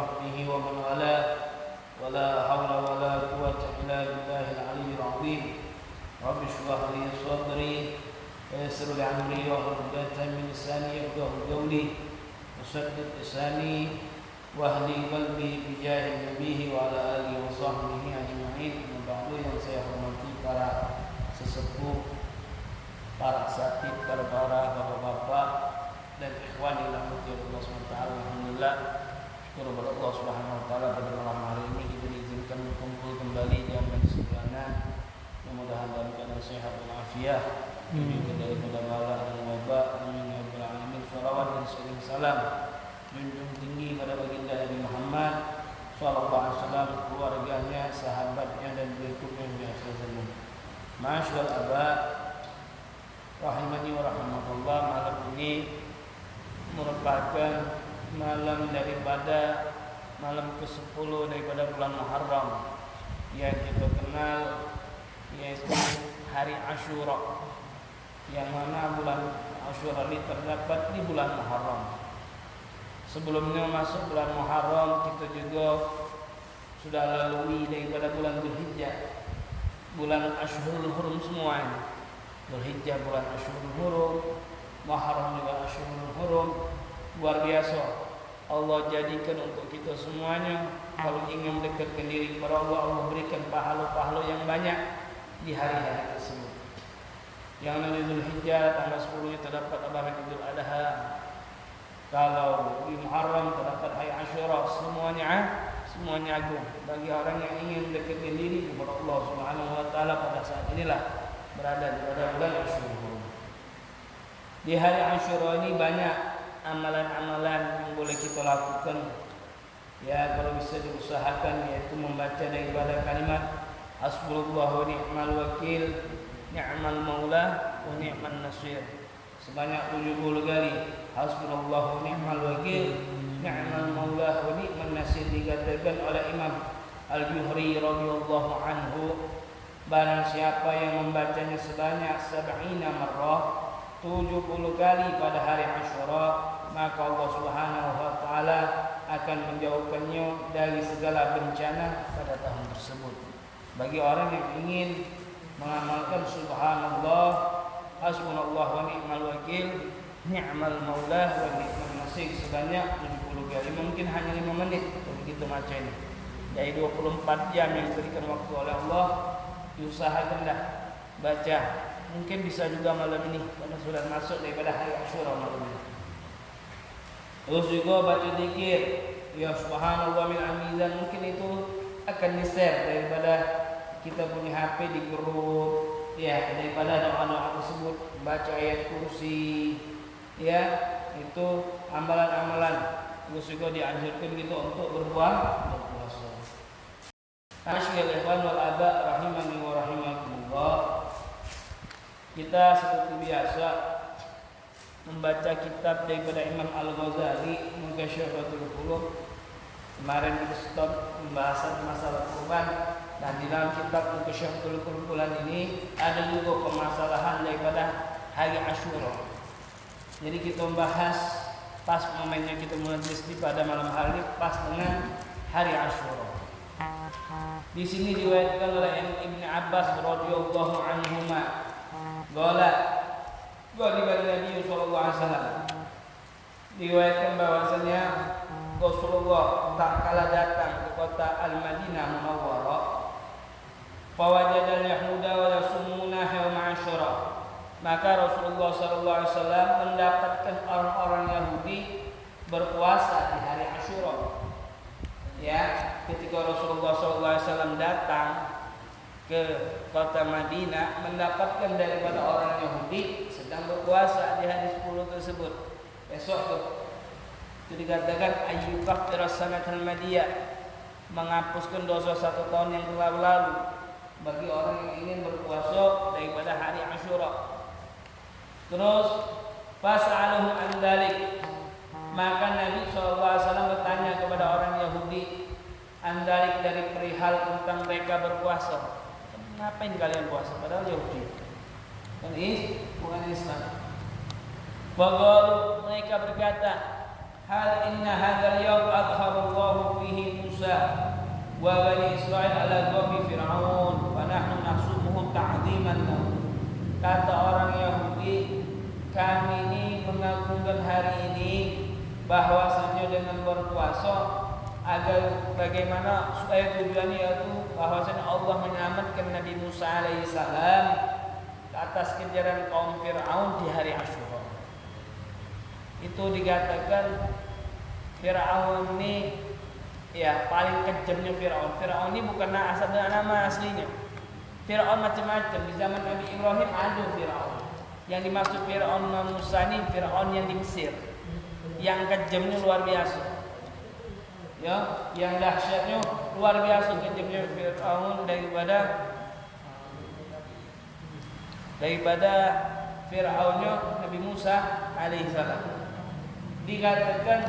وصحبه ومن والاه ولا حول ولا قوة إلا بالله العلي العظيم رب اشرح لي صدري ويسر لي أمري واحلل عقدة من لساني يفقهوا قولي وسدد لساني واهدي قلبي بجاه النبي وعلى آله وصحبه أجمعين. Amma ba'du, yang saya hormati para sesepuh, para asatidz, para bapak-bapak dan ikhwan yang dirahmati Allah SWT. Alhamdulillah, syukur kepada Allah SWT pada malam hari ini kita diizinkan berkumpul kembali di majelis bulanan. Mudah-mudahan dalam keadaan sehat dan afiat, juga daripada bala dan wabak. Amin ya rabbal alamin. Shalawat dan salam junjung tinggi pada baginda Nabi Muhammad sallallahu alaihi wasallam, keluarganya, sahabatnya dan berikutnya yang biasa saja. Masyaallah aba rahimani wa rahimakumullah, malam ini merupakan malam daripada malam ke-10 daripada bulan Muharram yang kita kenal yaitu hari Asyura, yang mana bulan Asyura ini terdapat di bulan Muharram. Sebelumnya masuk bulan Muharram, kita juga sudah lalui daripada bulan Dzulhijjah, bulan Asyhurul Hurum semua ini. Dzulhijjah bulan Asyhurul Hurum, Muharram juga Asyhurul Hurum. Luar biasa Allah jadikan untuk kita semuanya. Kalau ingin mendekatkan diri kepada Allah, Allah berikan pahala-pahala yang banyak di hari-hari tersebut. Yang nanti Dzulhijjah tanggal 10 itu terdapat Lebaran Idul Adha. Kalau di Muharram terdapat hari Asyura. Semuanya agung bagi orang yang ingin mendekatkan diri kepada Allah Subhanahu wa taala pada saat inilah berada pada bulan Asyura. Di hari Asyura ini banyak amalan-amalan yang boleh kita lakukan. Ya, kalau bisa diusahakan, yaitu membaca daripada kalimat hasbunallahu wa ni'mal wakil, ni'mal maula wa ni'man nasir sebanyak 70 kali. Hasbunallahu wa ni'mal wakil, ni'mal maula wa ni'man nasir dikatakan oleh Imam Al-Juhri radhiyallahu anhu, barang siapa yang membacanya sebanyak 70 marrah, 70 kali pada hari Asyura, maka Allah Subhanahu wa taala akan menjauhkannya dari segala bencana pada tahun tersebut. Bagi orang yang ingin mengamalkan subhanallah, hasbunallahu wa ni'mal wakil, ni'mal maula wa ni'man nasir sebanyak 70 kali. Mungkin hanya 5 menit untuk kita baca ini. Dari 24 jam yang diberikan waktu oleh Allah, diusahakanlah baca. Mungkin bisa juga malam ini karena sudah masuk daripada hari Asyura malam ini. Terus juga baca zikir ya subhanallah min amizan. Mungkin itu akan di-share daripada kita punya HP di grup, ya, daripada doa-doa tersebut, baca ayat kursi, ya, itu amalan-amalan. Terus juga dianjurkan kita untuk berpuasa. Asyhadu ikhwan wal aba rahimani wa rahimakumullah. Kita seperti biasa membaca kitab daripada Imam Al-Ghazali, Mughasyafatul Qulub. Kemarin kita stop pembahasan masalah kurban, dan di dalam kitab Mughasyafatul Qulub ini ada juga permasalahan daripada hari Asyura. Jadi kita membahas pas momennya kita majlis pada malam hari pas dengan hari Asyura. Di sini diriwayatkan oleh Ibnu Abbas radhiyallahu anhuma, qala Nabi sallallahu alaihi wasallam, diriwayatkan bahwasanya Rasulullah tak kala datang ke kota Al-Madinah Munawwarah, fawajada al-yahuda wa yasumuna yawm Asyura, maka Rasulullah sallallahu alaihi wasallam mendapatkan orang-orang Yahudi berpuasa di hari Asyura. Ya, ketika Rasulullah sallallahu alaihi wasallam datang ke kota Madinah, mendapatkan daripada orang Yahudi sedang berpuasa di hari 10 tersebut. Besok itu dikatakan ayyukafir as-sanatal madiyah, menghapuskan dosa 1 tahun yang telah berlalu bagi orang yang ingin berpuasa daripada hari Asyura. Terus fas'aluhu an dzalik, maka Nabi SAW bertanya kepada orang Yahudi an dzalik, dari perihal tentang mereka berpuasa. Ngapain kalian puasa? Padahal Yahudi kan bukan Islam. Faqalu, mereka berkata, hal inna hadzal yawm adharallahu fi wa bani Israil ala qaumi Fir'aun wa nahnu nahsubuhu ta'dhiman lahu. Kata orang Yahudi, kami ini mengagungkan hari ini bahwasanya dengan berpuasa agar bagaimana supaya tujuannya yaitu bahwasanya Allah menyelamatkan Nabi Musa alaihissalam ke atas kejaran kaum Fir'aun di hari Asyura. Itu dikatakan Fir'aun ini ya paling kejamnya Fir'aun. Fir'aun ini bukan asal nama aslinya. Fir'aun macam-macam. Di zaman Nabi Ibrahim ada Fir'aun. Yang dimaksud Fir'aun Musa ini Fir'aun yang di Mesir, yang kejamnya luar biasa. Ya, yang dahsyatnya luar biasa kejamnya Fir'aun daripada Fir'aunnya Nabi Musa alaihissalam. Dikatakan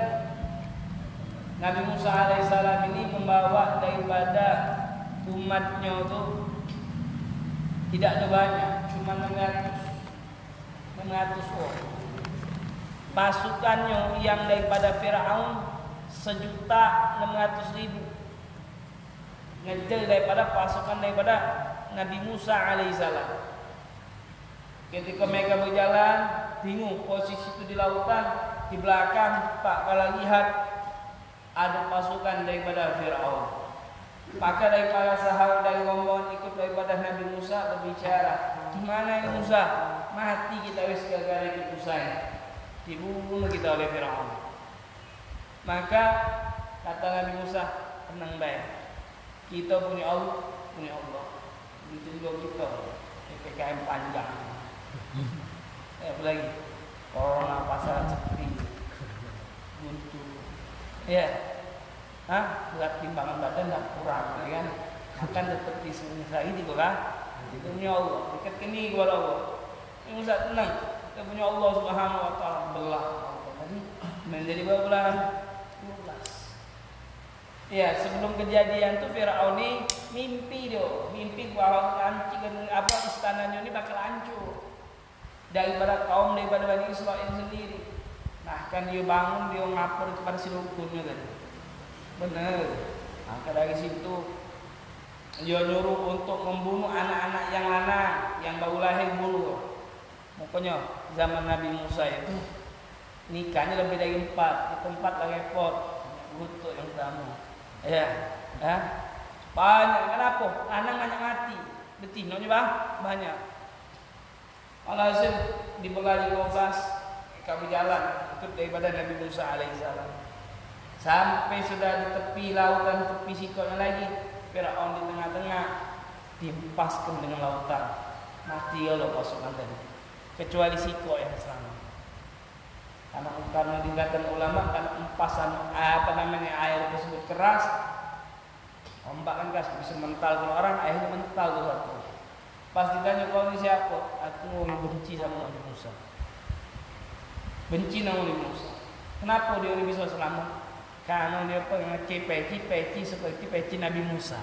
Nabi Musa alaihissalam ini membawa daripada umatnya itu tidak ada banyak, cuma 600 orang. Pasukannya yang daripada Fir'aun 1.600.000 ngejar daripada pasukan daripada Nabi Musa alaihissalam. Ketika mereka berjalan bingung posisi itu di lautan, di belakang tak kalah lihat ada pasukan daripada Fir'aun. Maka daripada sahabat dari rombongan ikut daripada Nabi Musa berbicara, gimana ya Musa, mati kita wis gara-gara ikut Musa ini, dibunuh kita oleh Fir'aun. Maka kata Nabi Musa, tenang baik, kita punya Allah, begitu juga kita PPKM panjang. Apalagi corona, pasaran sepi, buntu, ya, berat timbangan badan tak kurang, ya kan? Makan tetap disini gitu kan? Kita punya Allah, dekat kini kepada Allah. Nabi Musa tenang, kita punya Allah Subhanahu Wa Taala belah. Tadi menjadi berapa bulan? 12. Ya, sebelum kejadian itu Firaun ini mimpi bahwa istananya ini bakal hancur daripada Bani Israil sendiri. Nah, kan dia bangun, dia ngapur kepada si dukunnya tadi. Benar. Maka dari situ dia nyuruh untuk membunuh anak-anak yang lanang yang baru lahir bunuh. Pokoknya zaman Nabi Musa itu nikahnya lebih dari 4, di tempat lah repot, butuh yang tamu. Ya, banyak. Kenapa? Anak banyak mati, betinonya banyak. Alhasil dibelah 12, kami jalan ikut daripada Nabi Musa alaihissalam. Sampai sudah di tepi lautan, tepi sikotnya lagi, Firaun di tengah-tengah, dihempaskan dengan lautan. Mati kalau pasukan tadi, kecuali sikot yang selamat. Karena dikatakan ulama karena empasan air tersebut keras, ombak kan keras bisa mental kalau orang, airnya mental tuh satu. Pas ditanya kau ini siapa, aku benci sama Nabi Musa. Benci sama Nabi Musa. Kenapa dia ini bisa selamat? Karena dia pengen peci seperti peci Nabi Musa.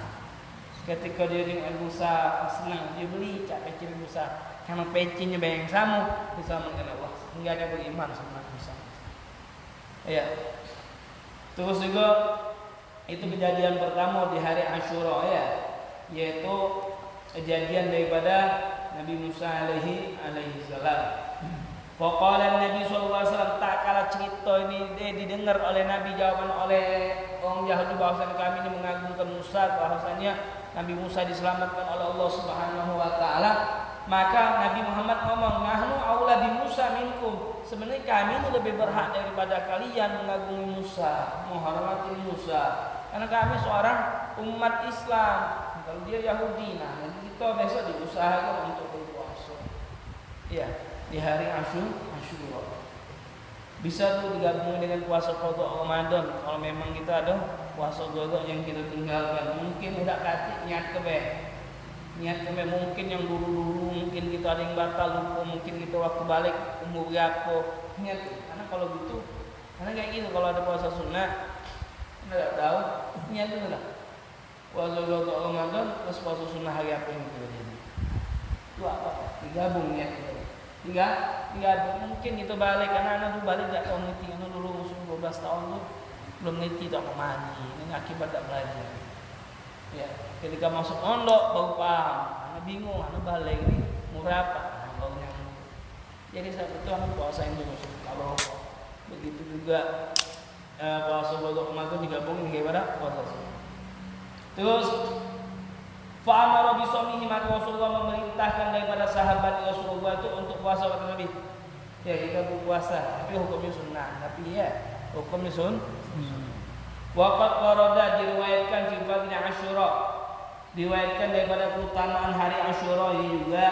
Ketika dia dengan Musa senang, dia beli peci Nabi Musa. Karena pecinya banyak sama, bisa mengenal Allah. Hingga dia beriman sama Nabi Musa. Ya. Terus juga itu kejadian pertama di hari Asyura ya, yaitu kejadian daripada Nabi Musa alaihi salam. Faqala Nabi sallallahu alaihi wasallam, tak kala cerita ini didengar oleh Nabi, jawaban oleh orang Yahudi bahwasanya kami ini mengagungkan Musa, bahwasanya Nabi Musa diselamatkan oleh Allah Subhanahu wa taala. Maka Nabi Muhammad ngomong, nahnu aula bi Musa minkum. Sebenarnya kami ini lebih berhak daripada kalian mengagungi Musa, menghormati Musa. Karena kami seorang umat Islam. Kalau dia Yahudi, nah kita besok diusahakan untuk berpuasa. Ya, di hari Asyura. Bisa tuh digabung dengan puasa qada Ramadan. Kalau memang kita ada puasa qada yang kita tinggalkan, mungkin tidak kati niat mungkin yang dulu mungkin kita ada yang batal lupa, mungkin kita waktu balik umur berapa niat. Karena kalau gitu, karena kayak gitu kalau ada puasa sunnah tidak tahu niat itu lah. Puasa qada Ramadan plus puasa sunnah hari apa yang kita jadi. Itu apa? Digabung niat kita. Tinggal mungkin itu balik, karena anak tuh balik tidak tahu ngerti, anak dulu usia 12 tahun tuh belum ngerti tak mandi, ini akibat tak belajar. Ya, ketika masuk pondok baru paham. Anak bingung, anak balik ini mau berapa? Baunya. Jadi saat itu anak puasain dulu kalau begitu juga puasa Ramadan Ramadan digabungin kepada puasa. Terus fa'amara bi shaumihi, maka Rasulullah memerintahkan daripada sahabat Rasulullah itu untuk puasa kata Nabi. Ya, kita berpuasa, tapi hukumnya sunnah. Tapi ya, hukumnya Waqat warada diriwayatkan fi fadli Asyura, diriwayatkan daripada keutamaan hari Asyura ini juga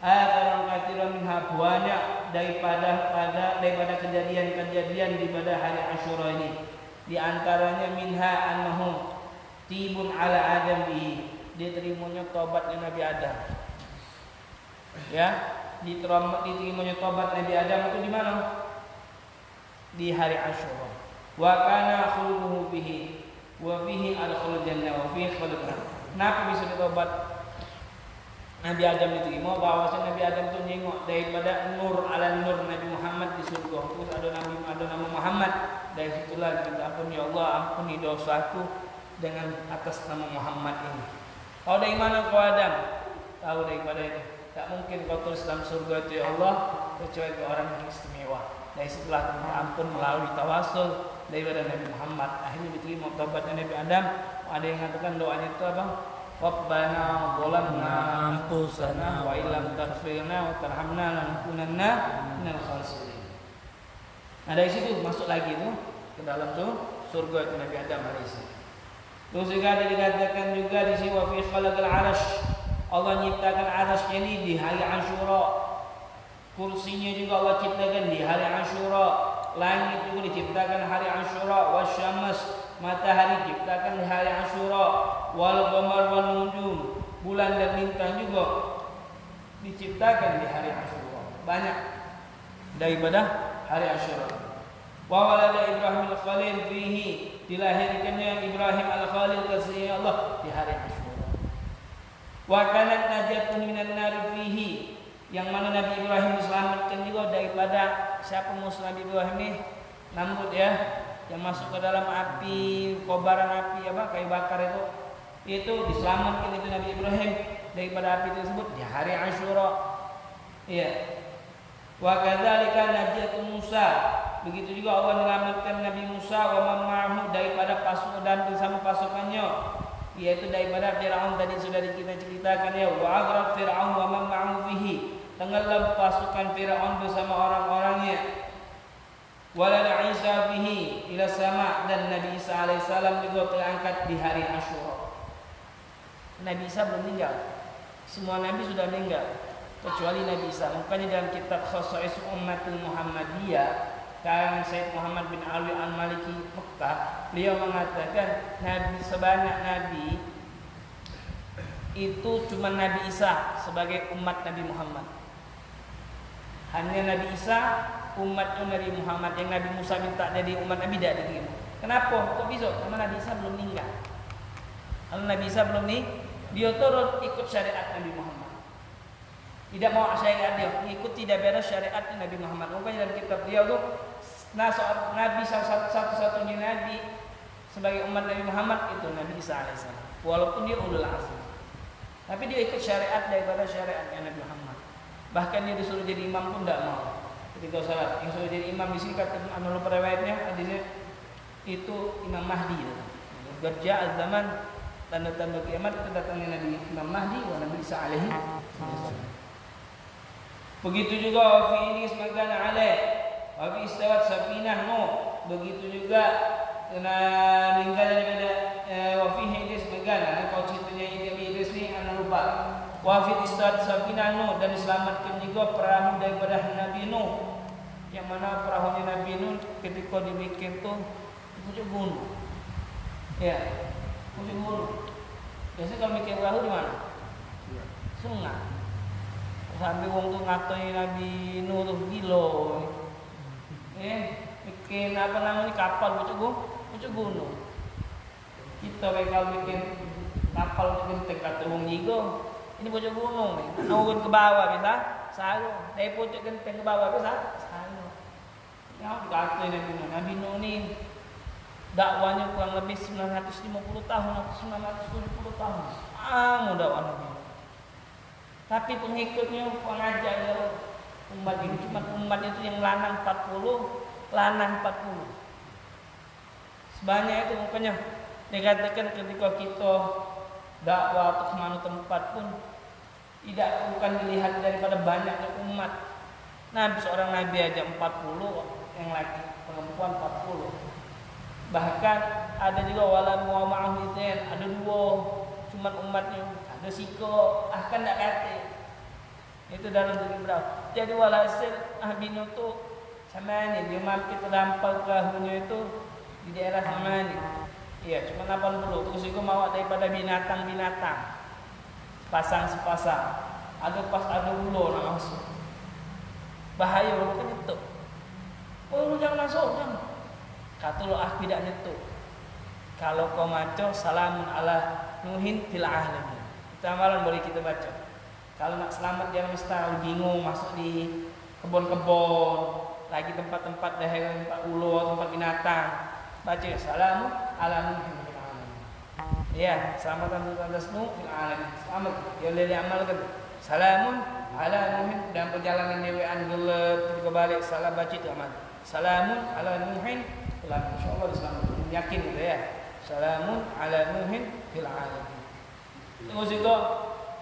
akan katsiran minha, banyak daripada kejadian-kejadian di pada hari Asyura ini. Di antaranya minha annahum tibun ala adam bi, diterimanya tobatnya Nabi Adam. Ya, diterimanya tobat Nabi Adam itu di mana? Di hari Asyura. Wa kana khuluhu bihi wa fihi al-khulud jannah wa fihi khulud. Kenapa bisa ditobat Nabi Adam diterima? Bahwasanya Nabi Adam itu nengok daripada nur ala nur Nabi Muhammad di surga. Terus ada nama Muhammad. Dari situlah kita ampun ya Allah, ampuni dosaku dengan atas nama Muhammad ini. Kau dari mana kau Adam? Tahu daripada ini. Tak mungkin kau tulis dalam surga itu ya Allah kecuali ke orang yang istimewa. Dari situlah ampun melalui tawasul daripada Nabi Muhammad. Akhirnya diterima taubatnya Nabi Adam. Ada yang mengatakan doanya itu apa? Rabbana zalamna anfusana wa illam taghfir lana wa tarhamna lanakunanna minal khasirin. Nah dari situ masuk lagi itu ke dalam surga itu Nabi Adam alaihissalam. Terus juga ada dikatakan juga di sini wa fi khalaqal arash, Allah menciptakan arash ini di hari Asyura. Kursinya juga Allah ciptakan di hari Asyura. Langit juga diciptakan hari Asyura. Wasyams, matahari diciptakan di hari Asyura. Wal qamar wan nujum, bulan dan bintang juga diciptakan di hari Asyura. Banyak daripada hari Asyura. Wa walada Ibrahim al-Khalil fihi, dilahirkannya Ibrahim al-Khalil kasih Allah di hari Asyura. Wa kanat najatun minan nar fihi, yang mana Nabi Ibrahim diselamatkan juga daripada siapa musuh Nabi Ibrahim ini? Namrud ya, yang masuk ke dalam api, kobaran api apa kayu bakar itu diselamatkan itu Nabi Ibrahim daripada api tersebut di hari Asyura. Iya. Wa kadzalika najatun Musa, begitu juga Allah menyelamatkan Nabi Musa wa man ma'ahu daripada pasukan dan bersama pasukannya, yaitu daripada Firaun tadi sudah kita ceritakan ya. Wa aghraq Firaun wa man ma'ahu fihi, tenggelam pasukan Firaun bersama orang-orangnya. Walada Isa bihi ila sama, dan Nabi Isa alaihissalam juga terangkat di hari Asyura. Nabi Isa belum meninggal. Semua nabi sudah meninggal kecuali Nabi Isa. Makanya dalam kitab Khosais Ummatul Muhammadiyah karangan Sayyid Muhammad bin Ali Al-Maliki Mekah, beliau mengatakan nabi sebanyak nabi itu cuma Nabi Isa sebagai umat Nabi Muhammad. Hanya Nabi Isa umatnya Nabi Muhammad, yang Nabi Musa minta jadi umat Nabi tidak diterima. Kenapa? Kok bisa? Karena Nabi Isa belum meninggal. Kalau Nabi Isa belum nih, dia turun ikut syariat Nabi Muhammad. Tidak mau syariat dia, ikuti daripada syariat Nabi Muhammad. Makanya dalam kitab dia tuh, Nabi satu-satunya Nabi sebagai umat Nabi Muhammad itu Nabi Isa alaihissalam. Walaupun dia ulul azmi, tapi dia ikut syariat daripada syariatnya Nabi Muhammad. Bahkan dia disuruh jadi imam pun tidak mau. Ketika salat, yang suruh jadi imam di sini kata menurut riwayatnya hadisnya itu Imam Mahdi. Gerja zaman tanda-tanda kiamat itu datangnya Nabi Imam Mahdi wa Nabi Isa alaihi wasallam. Begitu juga wa fi ini semagana alaih wa fi istawat safinah no. Begitu juga meninggal daripada wa fi ini semagana. Kalau ceritanya Idris ini anak lupa. Wa fi istawat safinah no, dan diselamatkan juga perahu daripada Nabi Nuh. Yang mana perahunya Nabi Nuh ketika dibikin tuh pucuk gunung. Ya, pucuk gunung. Biasanya kalau bikin perahu di mana? Sungai. Sampai wong tuh ngatain Nabi Nuh tuh gilo. Bikin apa namanya kapal pucuk gunung. Kita kalau bikin kapal pucuk kata wong jigo. Ini pucuk gunung nih. Nurun ke bawah bisa saru. Dari pucuk genteng ke bawah bisa saru. Ya, dikatain Nabi Nuh. Nabi Nuh nih Dakwanya kurang lebih 950 tahun atau 970 tahun. Dakwah Nabi. Tapi pengikutnya pengajar umat ini cuma umat itu yang lanang 40, lanang 40. Sebanyak itu makanya dikatakan ketika kita dakwah atau kemana tempat pun tidak bukan dilihat daripada banyaknya umat. Nabi seorang nabi aja 40, yang laki perempuan 40. Bahkan ada juga wala ma'ahu idzan, ada 2 cuman umatnya, ada siko akan tak kate. Itu dalam diri berapa. Jadi walhasil Ahbinu tu sama ni dia mampir terdampau perahunya itu di daerah sama ni. Iya, cuma 80. Terus juga mawa daripada binatang-binatang. Sepasang. Ada pas ada ulo nak masuk. Bahaya lu kan nyetuk. Oh, lu jangan masuk, jangan. Kata lu tidak nyetuk. Kalau kau maco salamun ala Nuhin fil alamin. Kita amalan boleh kita baca. Kalau nak selamat jangan mesti bingung masuk di kebun-kebun, lagi tempat-tempat daerah tempat ulo, tempat binatang. Baca salamun ala Nuhin fil alamin. Ya, selamat atas Nuh fil alamin. Selamat. Ya boleh diamalkan. Salamun ala Nuhin dalam perjalanan dewean gelap ketika balik salah baca itu amal. Salamun ala Nuhin fil alamin. Insyaallah diselamatkan. Yakin gitu ya. Salamun ala Nuhin fil alamin. Terus juga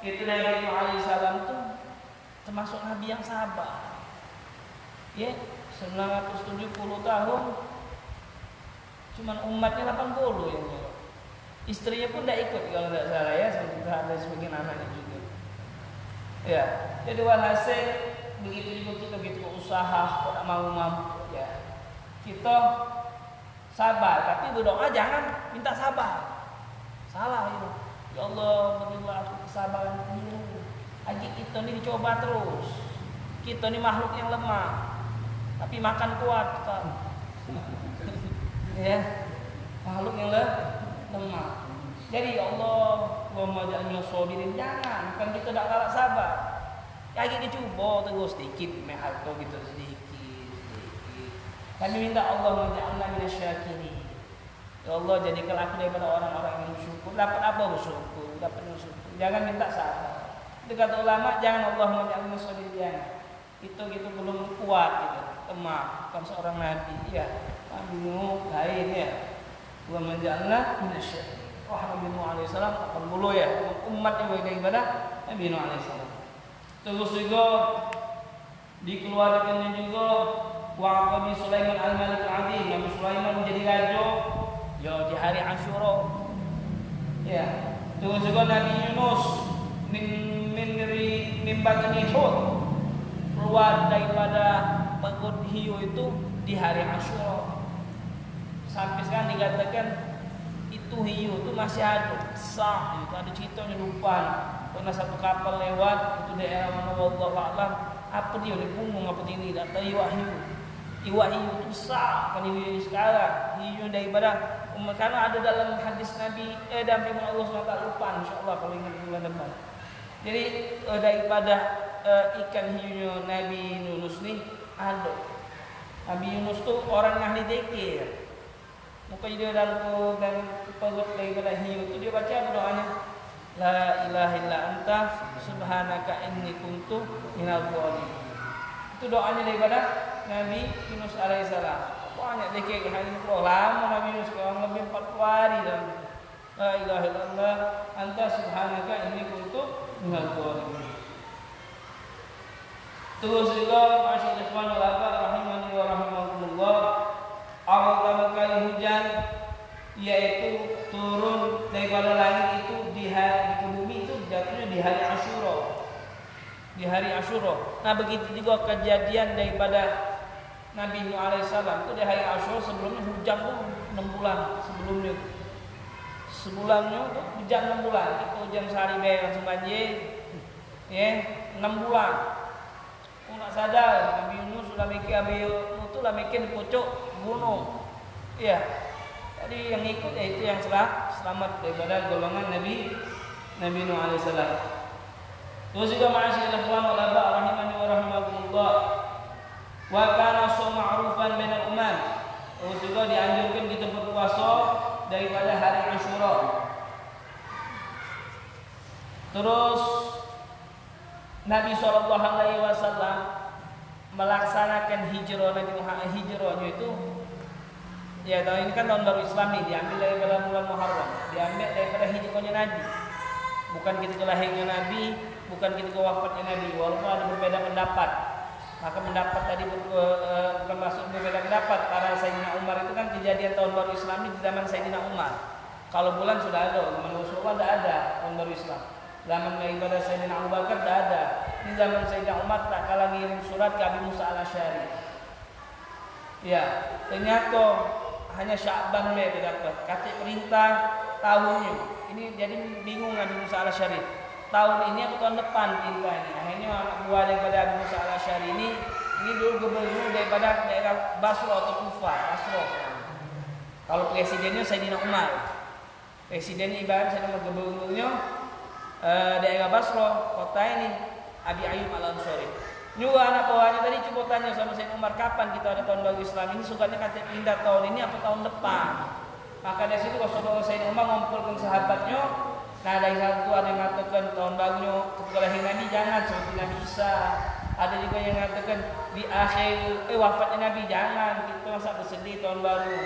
kita Nabi Nuh alaihi salam tu termasuk nabi yang sabar. Ya, 970 tahun cuman umatnya 80 yang nyuruh. Istrinya pun tidak ikut kalau tidak salah ya, semoga ada sebagian anaknya juga. Ya, jadi walhasil begitu juga kita begitu usaha, kok tak mau mampu ya. Kita sabar, tapi berdoa jangan minta sabar. Salah itu. Ya Allah, berilah aku kesabaran ini. Lagi kita ni dicoba terus. Kita ni makhluk yang lemah, tapi makan kuat kan. Ya, makhluk yang lemah. Jadi ya Allah, Allahumma ja'alna sabirin. Jangan, bukan kita tak kalah sabar. Lagi dicoba terus sedikit, harta kita sedikit. Kami minta Allah menja'alna minasyakirin. Ya Allah, jadikan aku daripada orang-orang yang bersyukur. Dapat apa bersyukur? Dapat bersyukur. Jangan minta sabar. Itu kata ulama, jangan Allah menja'alna sabirin. Itu gitu belum kuat gitu. Lemah, bukan seorang nabi. Ya, bingung lain ya. Wa menja'alna minasyakirin. Nabi Nuh alaihi salam 80 ya, umatnya daripada Nabi Nuh alaihi salam. Terus juga dikeluarkannya juga Nabi Sulaiman al-Malik al-Azim. Nabi Sulaiman menjadi raja ya di hari Asyura. Ya. Terus juga Nabi Yunus min batni Hud keluar daripada perut hiu itu di hari Asyura. Sampai sekarang dikatakan itu hiu itu masih ada sah itu ada ceritanya lupa pernah satu kapal lewat itu daerah mana wallahu a'lam apa dia di punggung apa ini tak tahu iwak hiu itu sah kan hiu sekarang hiu daripada karena ada dalam hadis Nabi dan firman Allah SWT lupa insyaallah kalau ingat bulan depan. Jadi daripada ikan hiunya Nabi Yunus ni ada Nabi Yunus tu orang ahli zikir. Muka dia dalam perut daripada hiu itu dia baca doanya La ilaha illa anta subhanaka inni kuntu minal zalimin. Itu doanya daripada Nabi Yunus alaihissalam. Banyak zikir hari ini lama Nabi Yunus kurang lebih 40 hari dalam La ilaha illa anta subhanaka inni kuntu minal zalimin. Terus juga masyaallah ikhwan rahimani wa rahimakumullah. Awal pertama kali hujan yaitu turun daripada langit itu di bumi itu jatuhnya di hari Asyura. Di hari Asyura. Nah begitu juga kejadian daripada Nabi Nuh alaihissalam itu di hari Asyura sebelumnya hujan tuh 6 bulan sebelumnya. Sebelumnya hujan 6 bulan. Itu hujan sehari bayar langsung banjir. Ya, 6 bulan. Nak sadar Nabi Nuh sudah mikir itu lah mikir di pucuk gunung. Iya. Jadi yang ikut yaitu yang selamat daripada golongan Nabi Nuh alaihissalam. Terus juga ma'asyiral ikhwan wal aba rahimani wa rahimakumullah. Wa kana ma'rufan bainal umam. Terus juga dianjurkan kita berpuasa daripada hari Asyura. Terus Nabi SAW melaksanakan hijrahnya itu, ya tahun ini kan tahun baru Islam nih, diambil daripada bulan Muharram, diambil daripada hijrahnya Nabi. Bukan ketika lahirnya Nabi, bukan ketika wafatnya Nabi, walaupun ada berbeda pendapat. Maka pendapat tadi bukan maksud berbeda pendapat. Para Sayyidina Umar itu kan kejadian tahun baru Islam ini di zaman Sayyidina Umar. Kalau bulan sudah ada, zaman Rasulullah tidak ada tahun baru Islam. Zaman daripada Sayyidina Abu Bakar tidak ada. Di zaman Sayyidina Umar tak kalah ngirim surat ke Abi Musa al-Asy'ari. Ya, ternyata hanya Sya'ban dia dapat. Kata perintah tahunnya. Ini jadi bingung Abi Musa al-Asy'ari. Tahun ini atau tahun depan perintah ini. Akhirnya anak buah daripada Abi Musa al-Asy'ari ini dulu gubernur daripada daerah Basra atau Kufah. Basra. Kalau presidennya Sayyidina Umar. Presidennya ibarat Sayyidina gubernurnya daerah Basra, kota ini Abi Ayyub al-Ansari. Juga anak buahnya tadi coba tanya sama Sayyidina Umar, kapan kita ada tahun baru Islam ini? Sukanya kata pindah tahun ini apa tahun depan? Maka dari situ Rasulullah Sayyidina Umar mengumpulkan sahabatnya. Nah dari satu ada yang mengatakan tahun barunya ketika lahir Nabi jangan seperti Nabi Isa. Ada juga yang mengatakan di akhir wafatnya Nabi jangan, kita masa bersedih tahun baru.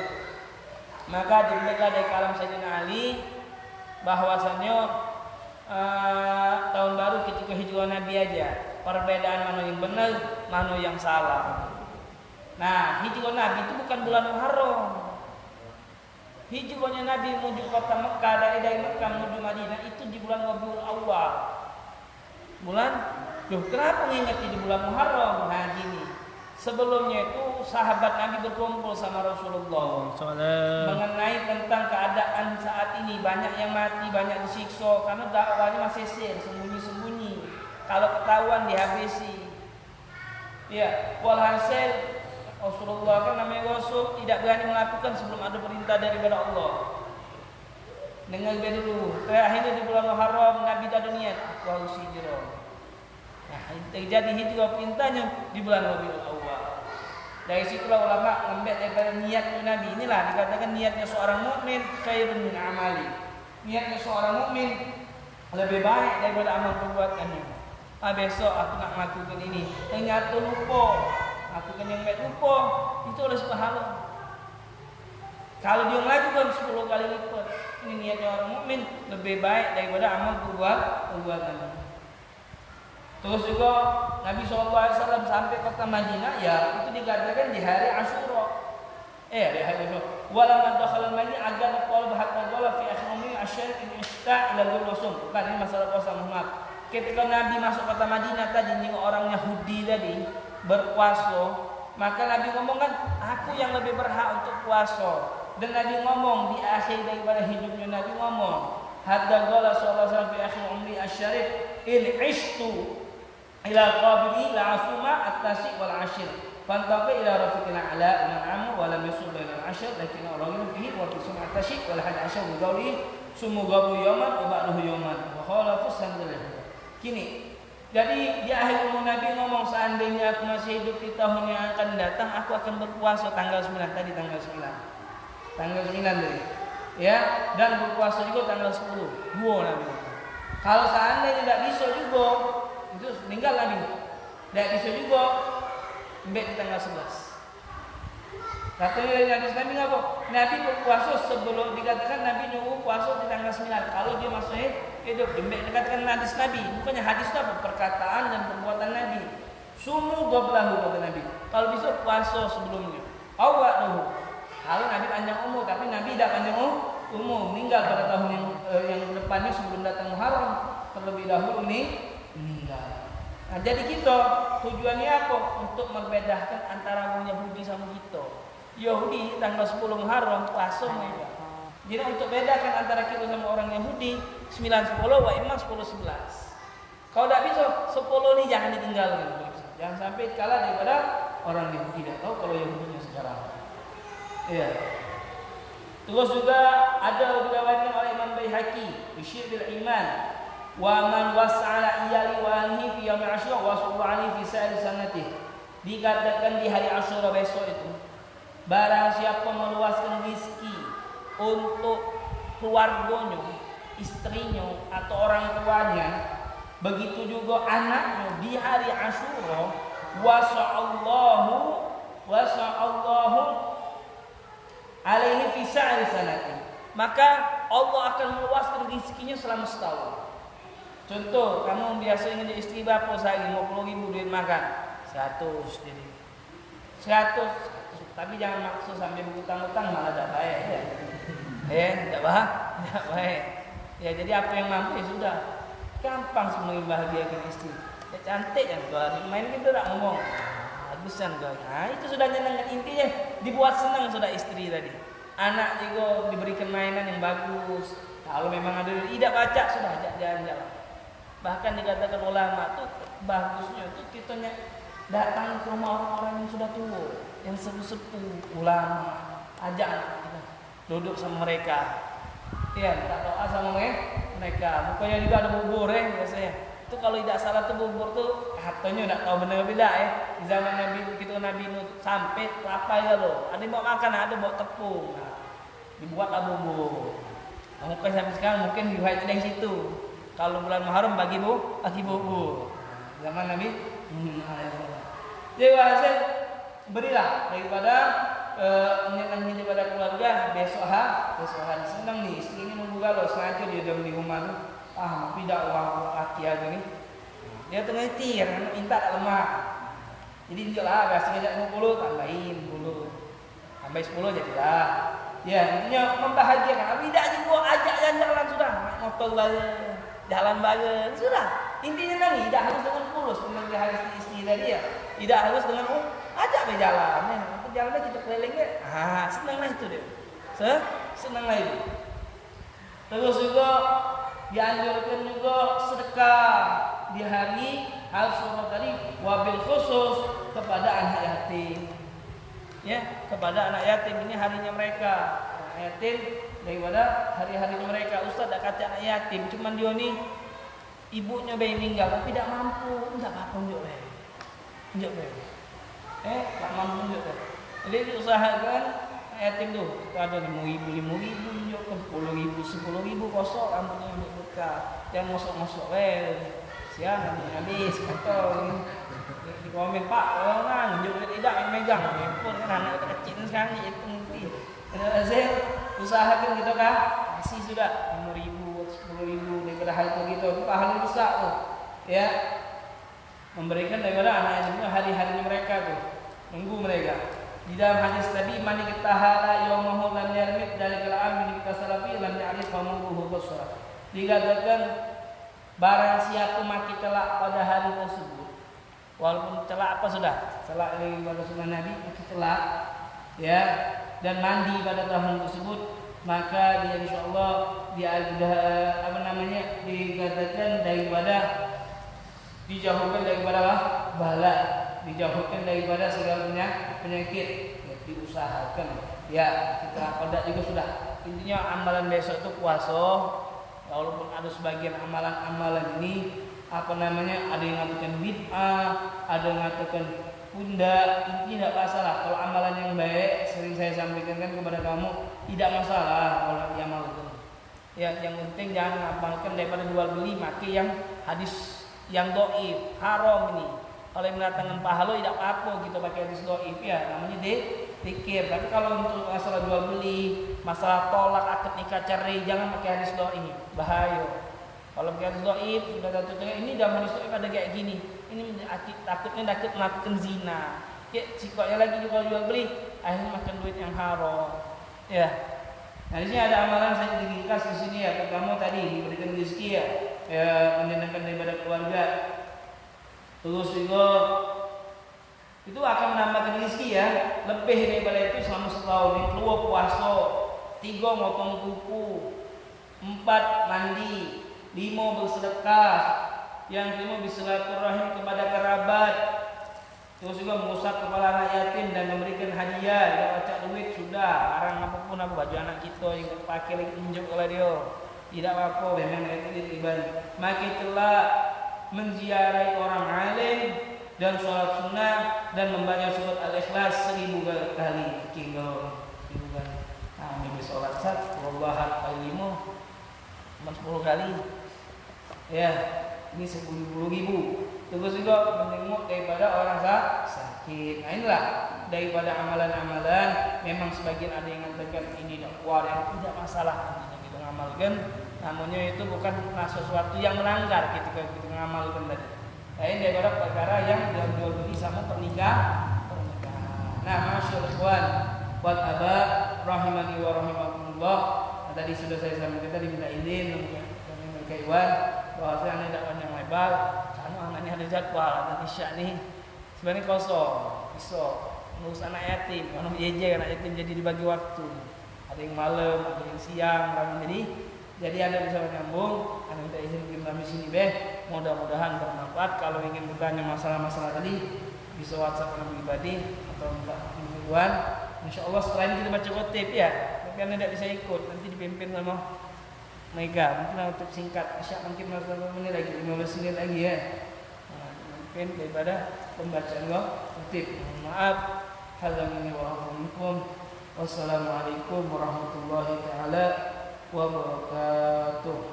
Maka dibuatlah dari kalam Sayyidina Ali bahwasannya tahun baru ketika hijrah Nabi aja. Perbedaan mana yang benar, mana yang salah. Nah, hijrah Nabi itu bukan bulan Muharram. Hijrahnya Nabi menuju kota Mekah, dari Mekah menuju Madinah itu di bulan Rabiul Awwal. Kenapa mengingati di bulan Muharram? Nah, gini. Sebelumnya itu sahabat Nabi berkumpul sama Rasulullah mengenai tentang keadaan saat ini, banyak yang mati, banyak disiksa karena dakwahnya masih sembunyi-sembunyi. Kalau ketahuan dihabisi. Ya, walhasil Rasulullah kan namanya Rasul tidak berani melakukan sebelum ada perintah daripada Allah. Dengar dulu. Akhirnya di bulan Muharram Nabi ada niat aku harus hijrah. Nah, terjadi hijrah perintahnya di bulan Rabiul Awwal. Dari situlah ulama ngambil daripada niatnya Nabi. Inilah dikatakan niatnya seorang mukmin khairun min amali. Niatnya seorang mukmin lebih baik daripada amal perbuatannya. Besok aku nak melakukan ini, ternyata lupa. Aku kan yang baik lupa, itu oleh pahala. Kalau dia melakukan 10 kali lipat, ini niatnya orang mukmin lebih baik daripada amal perbuatannya. Terus juga Nabi SAW sampai kota Madinah, ya itu dikatakan di hari Asyura. Di hari Asyura. Walamma dakhala al-Madinah agar qalb hatta qala fi akhirih asyar in ista ila al-rasul. Bukan ini masalah puasa Muhammad. Ketika Nabi masuk kota Madinah tadi nih orang Yahudi tadi berpuasa, maka Nabi ngomong kan, aku yang lebih berhak untuk puasa. Dan Nabi ngomong di akhir daripada hidupnya Nabi ngomong, hatta qala sallallahu alaihi wasallam fi akhir umri asyarif in ishtu ila qabli la asuma at-tasi wal ashir fantaqi ila rafiqil a'la man amu wa lam yusul bainal ashir lakin orang fihi wa tisum at-tasi wal had ashar bi qawli sumu gabu yaman wa ba'dahu yaman wa qala fasandalah. Gini, jadi di akhir umur Nabi ngomong, seandainya aku masih hidup di tahun yang akan datang, aku akan berpuasa tanggal 9 tadi, tanggal 9 tadi, ya, dan berpuasa juga tanggal 10. Dua Nabi. Kalau seandainya tidak bisa juga, itu meninggal Nabi. Tidak bisa juga, mbak di tanggal 11. Katanya dari hadis Nabi apa? Nabi berpuasa sebelum dikatakan Nabi nyuruh puasa di tanggal 9. Kalau dia masuk hidup, dikatakan hadis Nabi. Bukannya hadis itu apa? Perkataan dan perbuatan Nabi. Sumu goblahu kata Nabi. Kalau bisa puasa sebelumnya. Awak dulu. Kalau Nabi panjang umur, tapi Nabi tidak panjang umur. Meninggal pada tahun yang depannya sebelum datang Muharram. Terlebih dahulu ini meninggal. Nah, jadi kita tujuannya apa? Untuk membedakan antara orang Yahudi sama kita. Yahudi tanggal 10 Muharram puasa mereka. Jadi untuk bedakan antara kita sama orang Yahudi 9-10 wa imma 10-11. Kalau tidak bisa 10 ini jangan ditinggalkan. Jangan sampai kalah daripada orang Yahudi. Tidak tahu kalau Yahudinya sekarang. Iya. Terus juga ada diriwayatkan oleh Imam Baihaqi bisyir bil iman wa man was'ala iyali wa alihi fi yaum Asyura wa sallallahu alaihi fi sa'ir sanatih. Dikatakan di hari Asyura besok itu barang siapa meluaskan rezeki untuk keluarganya, istrinya atau orang tuanya, begitu juga anaknya di hari Asyura, wasa'allahu alaihi fi sa'ri sanati, maka Allah akan meluaskan rezekinya selama setahun. Contoh, kamu biasa ingin jadi istri bapak sehari 50.000 duit makan 100 jadi 100, tapi jangan maksud sampai berutang-utang malah tidak baik ya. Tidak baik. Ya jadi apa yang mampu ya sudah. Gampang sebenarnya bahagiakan istri. Ya cantik kan kau main gitu tak ngomong. Bagusan kau. Nah itu sudah nyenang, intinya dibuat senang sudah istri tadi. Anak juga diberikan mainan yang bagus. Kalau memang ada tidak baca sudah ajak jalan-jalan. Bahkan dikatakan ulama tuh bagusnya itu kita datang ke rumah orang-orang yang sudah tua, yang sepuh-sepuh, ulama, ajak kita duduk sama mereka. Ya, tak doa sama mereka. Bukannya juga ada bubur biasanya. Itu kalau tidak salah tuh bubur tuh katanya tidak tahu benar bila di zaman Nabi Nuh sampai apa ya loh. Ada yang bawa makan, ada bawa tepung. Nah, dibuatlah bubur. Mungkin sampai sekarang mungkin riwayat dari situ. Kalau bulan Muharram bagi bubur. Zaman Nabi jadi hasil berilah daripada menyenangi daripada keluarga besok hari senang nih istri ini nunggu galau sengaja dia diam di rumah tuh tidak uang laki aja nih dia tengah tir minta tak lemah jadi injaklah biasanya 50 tambahin 10 tambah 10 jadilah ya intinya membahagiakan tapi tidak juga ajak jalan-jalan sudah motor jalan bareng sudah intinya nanti tidak harus dengan fulus sebenarnya harus istri tadi ya tidak harus dengan ajak berjalan jalannya kita keliling ya senanglah itu dia senanglah itu. Terus juga dianjurkan juga sedekah di hari Asyura tadi wabil khusus kepada anak yatim ya kepada anak yatim ini harinya mereka anak yatim daripada hari-hari mereka. Ustaz tak kata anak yatim cuman dia ni ibunya bayi meninggal tapi tidak mampu tidak apa-apa unjuk tak mampu unjuk jadi diusahakan yatim tu kita ada 5.000 unjukkan 10.000 kosong rambutnya ambil bekal jangan ngosok-ngosok siang habis kata di komen pak orang unjuk tidak yang megang handphone kan anak kecil sekarang itu nanti saya usahakan gitu kan kasih sudah 5.000 10.000 daripada hal itu gitu pahala besar tuh ya memberikan daripada anak yatim hari-harinya mereka tuh nunggu mereka. Di dalam hadis tadi mani ketahala yaumahu lam yarmit dalikal amin kita salafi lam ya'rif famuruhu basra. Dikatakan barang siapa mati celak pada hari tersebut walaupun celak apa sudah celak dari pada sunnah Nabi mati celak ya dan mandi pada tahun tersebut maka dia insyaallah dia dikatakan daripada dijauhkan daripada bala dijauhkan daripada segala penyakit ya, diusahakan ya kita pada juga sudah intinya amalan besok itu puasa walaupun ada sebagian amalan-amalan ini ada yang mengatakan bid'ah ada yang mengatakan pundak intinya tidak masalah kalau amalan yang baik sering saya sampaikan kan kepada kamu tidak masalah kalau amal itu ya yang penting jangan ngamalkan daripada jual beli maki yang hadis yang doif haram ini. Kalau yang mendatangkan pahala tidak apa-apa kita pakai hadis doif ya namanya dikir. Tapi kalau untuk masalah jual beli, masalah tolak akad nikah cerai jangan pakai hadis doif, bahaya. Kalau pakai hadis doif sudah tentunya ini dalam hadis doif ada kayak gini. Ini takut melakukan zina. Ya sikapnya lagi kalau jual beli akhirnya makan duit yang haram. Ya. Nah di sini ada amalan saya diringkas di sini ya. Pertama tadi diberikan rezeki ya menyenangkan daripada keluarga. Terus juga itu akan menambahkan rezeki ya. Lebih daripada itu selama setahun ini keluar puasa, 3 motong kuku, 4 mandi, 5 bersedekah, yang 5 bersilaturahim kepada kerabat. Terus juga mengusap kepala anak yatim dan memberikan hadiah. Ya baca duit sudah, barang apapun apa baju anak kita yang pakai lagi tunjuk oleh dia. Tidak apa-apa memang itu dibalik. Maka telah menziarahi orang alim, dan sholat sunnah dan membaca surat Al-Ikhlas 1000 kali. Kilo. Nah, ini sholat sat, wallahat alimu 40 kali. Ya, ini 10.000. Terus juga menengok daripada orang sakit. Nah inilah daripada amalan-amalan. Memang sebagian ada yang mengatakan ini dakwah yang tidak masalah kita ngamalkan. Namunnya itu bukan sesuatu yang melanggar ketika kita ngamalkan tadi. Lain daripada perkara yang jual beli sama pernikahan. Nah, masyaallah ikhwan wal aba rahimani wa rahimakumullah. Nah, tadi sudah saya sampaikan tadi minta izin mereka iwan bahwasanya dakwah yang lebar. Anaknya ada jadwal, ada isya nih sebenarnya kosong, bisa ngurus anak yatim, anak yatim jadi dibagi waktu, ada yang malam, ada yang siang, jadi anda bisa menyambung. Anda minta izin bikin kami sini mudah-mudahan bermanfaat. Kalau ingin bertanya masalah-masalah tadi bisa WhatsApp kami pribadi atau minta mingguan. Insya Allah selain kita baca khotib ya, tapi anda tidak bisa ikut, nanti dipimpin sama mereka. Mungkin untuk singkat, mungkin masalah ini lagi 15 menit lagi ya. Mungkin daripada pembacaan khotib. Maaf. Hadza wassalamualaikum warahmatullahi taala wabarakatuh.